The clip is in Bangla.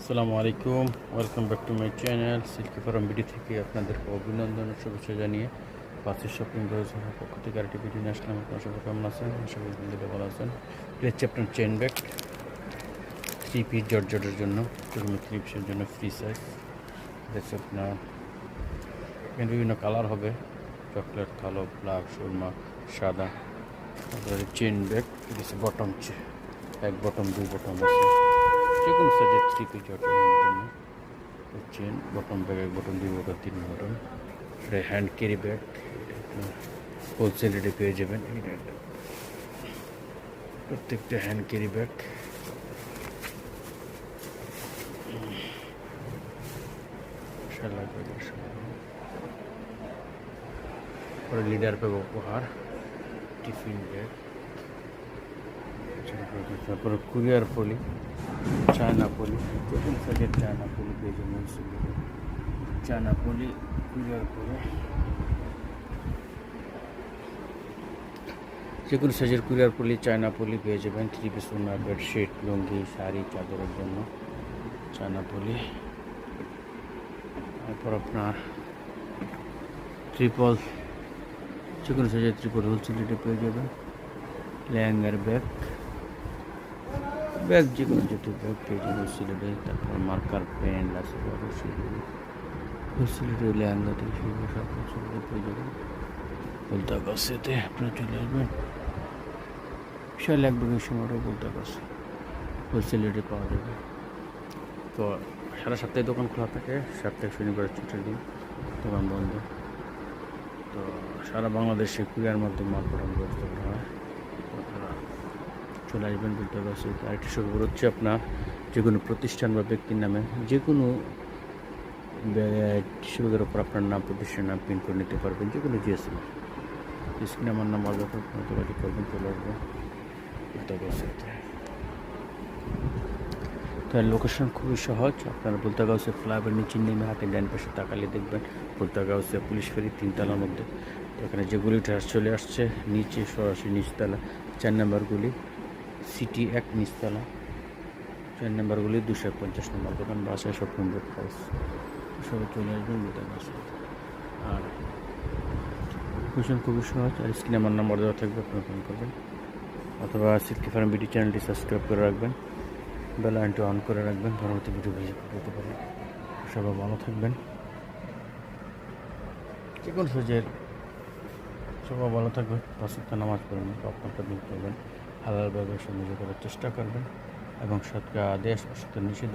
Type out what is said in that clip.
আসসালামু আলাইকুম, welcome back to my channel silky farm video থেকে আপনাদেরকে অভিনন্দন ও শুভেচ্ছা জানিয়ে পাঁচের শপিং ব্রাউজারের পক্ষ থেকে আরেকটি ভিডিও নিয়ে আসলাম। আপনার সবাই কেমন আছেন? আশা করি বন্ধুরা ভালো আছেন। এটা হচ্ছে আপনার চেন ব্যাগ 3 পিস জর্জেটের জন্য, 3 পিসের জন্য ফ্রি সাইজ। দেখছি আপনার এখানে বিভিন্ন কালার হবে, চকলেট, কালো, ব্ল্যাক, সুরমা, সাদা। তারপরে চেন ব্যাগ এটা বটম, এক বটম, দুই বটম আছে, যে কোনো সাইজের 3 পিস জর্জেটের জন্য চেন বটম ব্যাগ, এক বটন, দুই বটন, তিন বটন। এটা হ্যান্ড ক্যারি ব্যাগ, হোলসেল রেটে পেয়ে যাবেন। প্রত্যেকটা হ্যান্ড ক্যারি ব্যাগ পরে লিডার ব্যাগ উপহার, টিফিন ব্যাগ, তারপরে কুরিয়ার পলি, চায়না পলি, প্রথম সাইজের চায়না পলি পেয়ে যাবেন। চায়না পলি, কুরিয়ার পলি, যে কোনো সাইজের কুরিয়ার পলি, চায়না পলি পেয়ে যাবেন। 3 পিস ওনার বেডশিট, লুঙ্গি, শাড়ি, চাদরের জন্য চায়না পলি। তারপর আপনার ট্রিপল, যে কোনো সাইজের ট্রিপল হোলসেল রেটে পেয়ে যাবেন। লেহেঙ্গার ব্যাগ, যে কোনো জাতীয় ব্যাগ পেয়ে যাবেন হোলসেল রেটে। তারপর মার্কার পেন আছে, হোলসেল রেটে লেহেঙ্গা থেকে শুরু করে সব হোলসেল রেটে পেয়ে যাবেন। বলতে কাছেতে আপনারা চলে আসবেন, বিশাল এক ব্যাগের সময়টাও বলতে কাছে হোলসেল রেটে পাওয়া যাবে। তো সারা সপ্তাহে দোকান খোলা থাকে, সপ্তাহে শনিবার ছুটির দিন দোকান বন্ধ। তো সারা বাংলাদেশে কুরিয়ার মাধ্যমে মাল পাঠানোর ব্যবস্থা করা হয়। আপনারা চলে আসবেন বলতে কাছে। আরেকটি সুখবর হচ্ছে, আপনার যে কোনো প্রতিষ্ঠান বা ব্যক্তির নামে যে কোনো টিস্যু ব্যাগের ওপর আপনার নাম, প্রতিষ্ঠানের নাম প্রিন্ট করে নিতে পারবেন, যে কোনো জিএসএম। স্ক্রিনে আমার নাম্বার যখন যোগাযোগ করবেন চলে আসবেন বলতে কাছে। তার লোকেশন খুবই সহজ। আপনারা বলতাগাঁওসে ফ্লাইওভার নিচে নেমে হাতে ডান পাশে তাকালে দেখবেন বলতাগাঁওসে পুলিশ ফেরি 3 তলার মধ্যে। তো এখানে যে গুলিটা চলে আসছে নিচে, সরাসরি নিচতলা 4 নম্বর গুলি, সিটি 1 নিচতলা, 4 নম্বর গুলি, 250 নম্বর দোকান, বাসায় শপিং বোর্ড হাউস। সবাই চলে আসবেন বলতাগাঁওসে। আর লোকেশন খুবই সহজ। আর স্ক্রিনে আমার নাম্বার দেওয়া থাকবে, আপনারা ফোন করবেন, অথবা সিল্কি ফার্ম ভিডিও চ্যানেলটি সাবস্ক্রাইব করে রাখবেন, বেল আইকনটি অন করে রাখবেন, পরবর্তী ভিডিও ভেজে পেতে পারেন। সবাই ভালো থাকবেন, যে কোনো সাইজের সবাই ভালো থাকবেন। 5 ওয়াক্ত নামাজ পড়বেন, আপনার দিন করবেন, হালাল ব্যবসার নিজে করার চেষ্টা করবেন এবং সৎকা আদেশ অসৎ নিষেধ